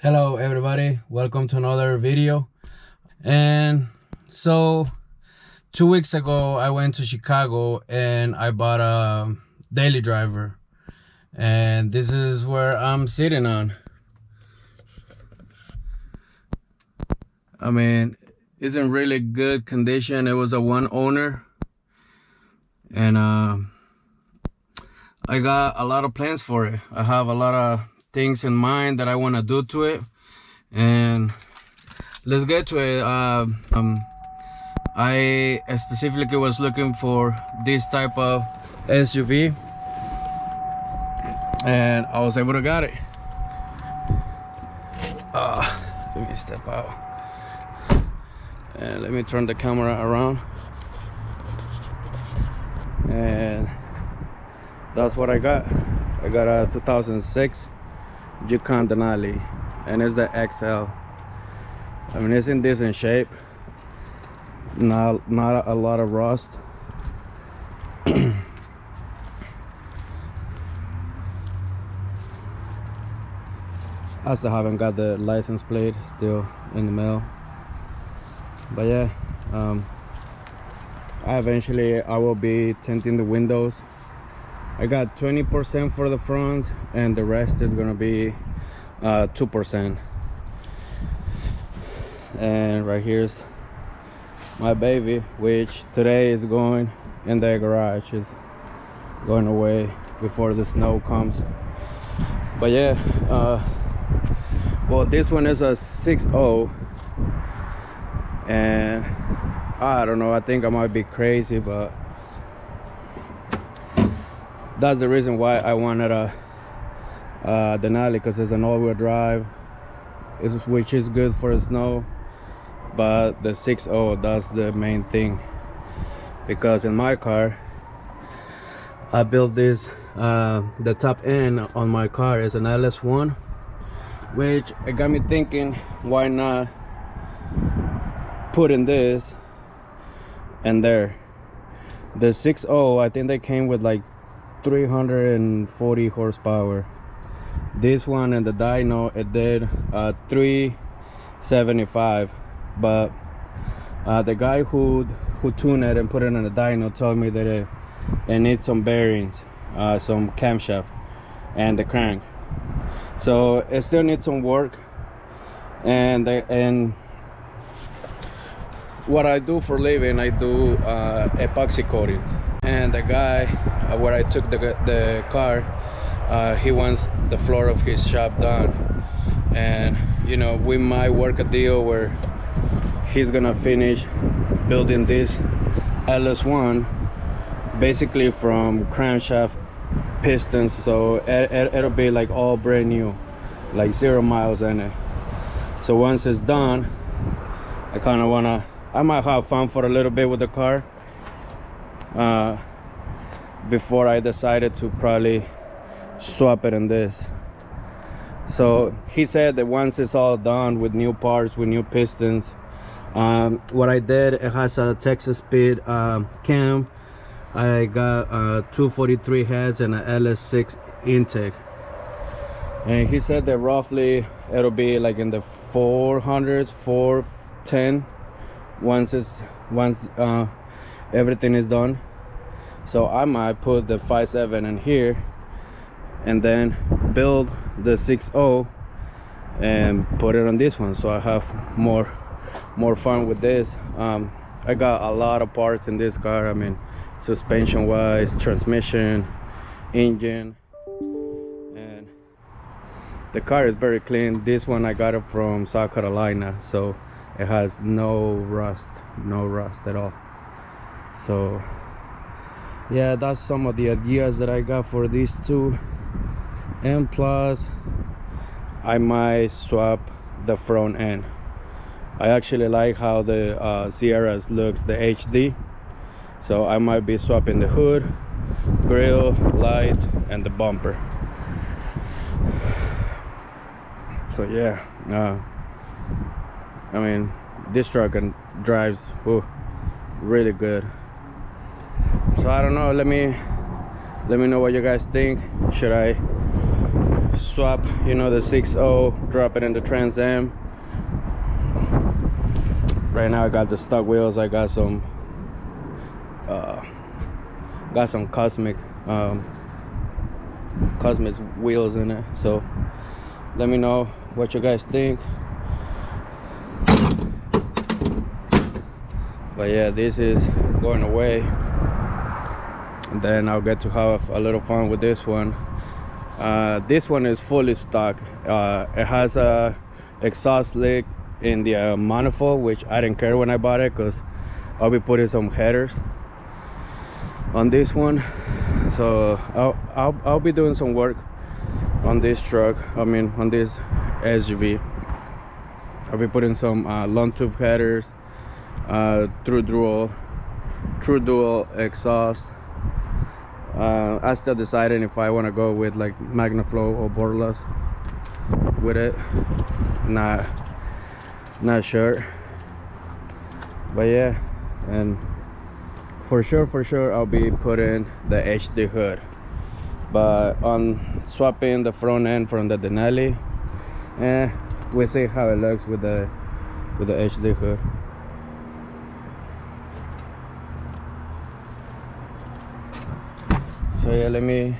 Hello everybody, welcome to another video. And so 2 weeks ago I went to Chicago and I bought a daily driver, and this is where I'm sitting on. I mean, it's in really good condition. It was a one owner, and I got a lot of plans for it. I have a lot of things in mind that I want to do to it, and let's get to it. I specifically was looking for this type of SUV, and I was able to get it. Let me step out and let me turn the camera around, and that's what I got. I got a 2006 Yukon Denali, and it's the XL. I mean, it's in decent shape. Not a lot of rust. I still haven't got the license plate, still in the mail. But yeah, I will be tinting the windows. I got 20% for the front, and the rest is gonna be 2%. And right here's my baby, which today is going in the garage. Is going away before the snow comes. But yeah, well, this one is a 6.0, and I don't know, I think I might be crazy, but that's the reason why I wanted a Denali, because it's an all-wheel drive, which is good for the snow. But the 6.0, that's the main thing, because in my car I built this, the top end on my car is an LS1, which it got me thinking, why not put in this and there. The 6.0, I think they came with like 340 horsepower. This one and the dyno, it did 375. But the guy who tuned it and put it in the dyno told me that it needs some bearings, some camshaft, and the crank. So it still needs some work. And what I do for living, I do epoxy coatings. And the guy where I took the car, he wants the floor of his shop done. And you know, we might work a deal where he's gonna finish building this LS1 basically from crankshaft, pistons, so it'll be like all brand new, like 0 miles in it. So once it's done, I might have fun for a little bit with the car before I decided to probably swap it in this. So he said that once it's all done with new parts, with new pistons, what I did, it has a Texas Speed cam. I got 243 heads and a LS6 intake, and he said that roughly it'll be like in the 400s, 410 once everything is done. So I might put the 5.7 in here and then build the 6.0 and put it on this one, so I have more fun with this. I got a lot of parts in this car. I mean, suspension wise, transmission, engine, and the car is very clean. This one I got it from South Carolina, so it has no rust at all. So yeah, that's some of the ideas that I got for these two. And plus, I might swap the front end. I actually like how the Sierras looks, the HD. So I might be swapping the hood, grill, lights, and the bumper. So yeah, I mean, this truck drives really good. So I don't know, let me know what you guys think. Should I swap, you know, the 6.0, drop it in the Trans Am. Right now I got the stock wheels. I got some cosmic wheels in it, so let me know what you guys think. But yeah, this is going away, and then I'll get to have a little fun with this one. This one is fully stock. It has a exhaust leak in the manifold, which I didn't care when I bought it because I'll be putting some headers on this one. So I'll be doing some work on this truck, I mean on this SUV. I'll be putting some long tube headers, true dual exhaust. I still deciding if I want to go with like MagnaFlow or borderless with it. Not sure, but yeah. And for sure I'll be putting the HD hood, but on swapping the front end from the Denali, we'll see how it looks with the HD hood. So yeah, let me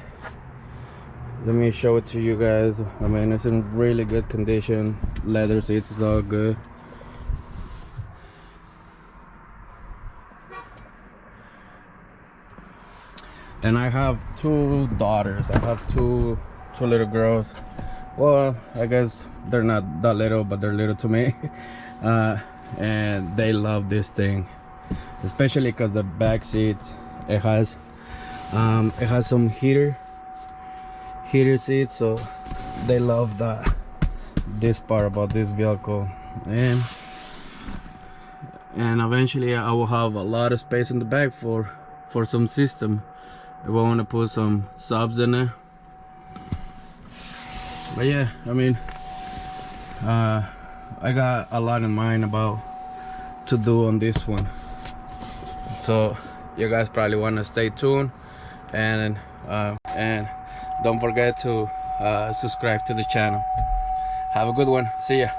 show it to you guys. I mean, it's in really good condition. Leather seats is all good. And I have two daughters. I have two little girls. Well, I guess they're not that little, but they're little to me. And they love this thing, especially because the back seat, it has some heater seats, so they love this part about this vehicle. And eventually I will have a lot of space in the back for some system if I want to put some subs in there. But yeah, I mean, I got a lot in mind about to do on this one, so you guys probably want to stay tuned, and don't forget to subscribe to the channel. Have a good one. See ya.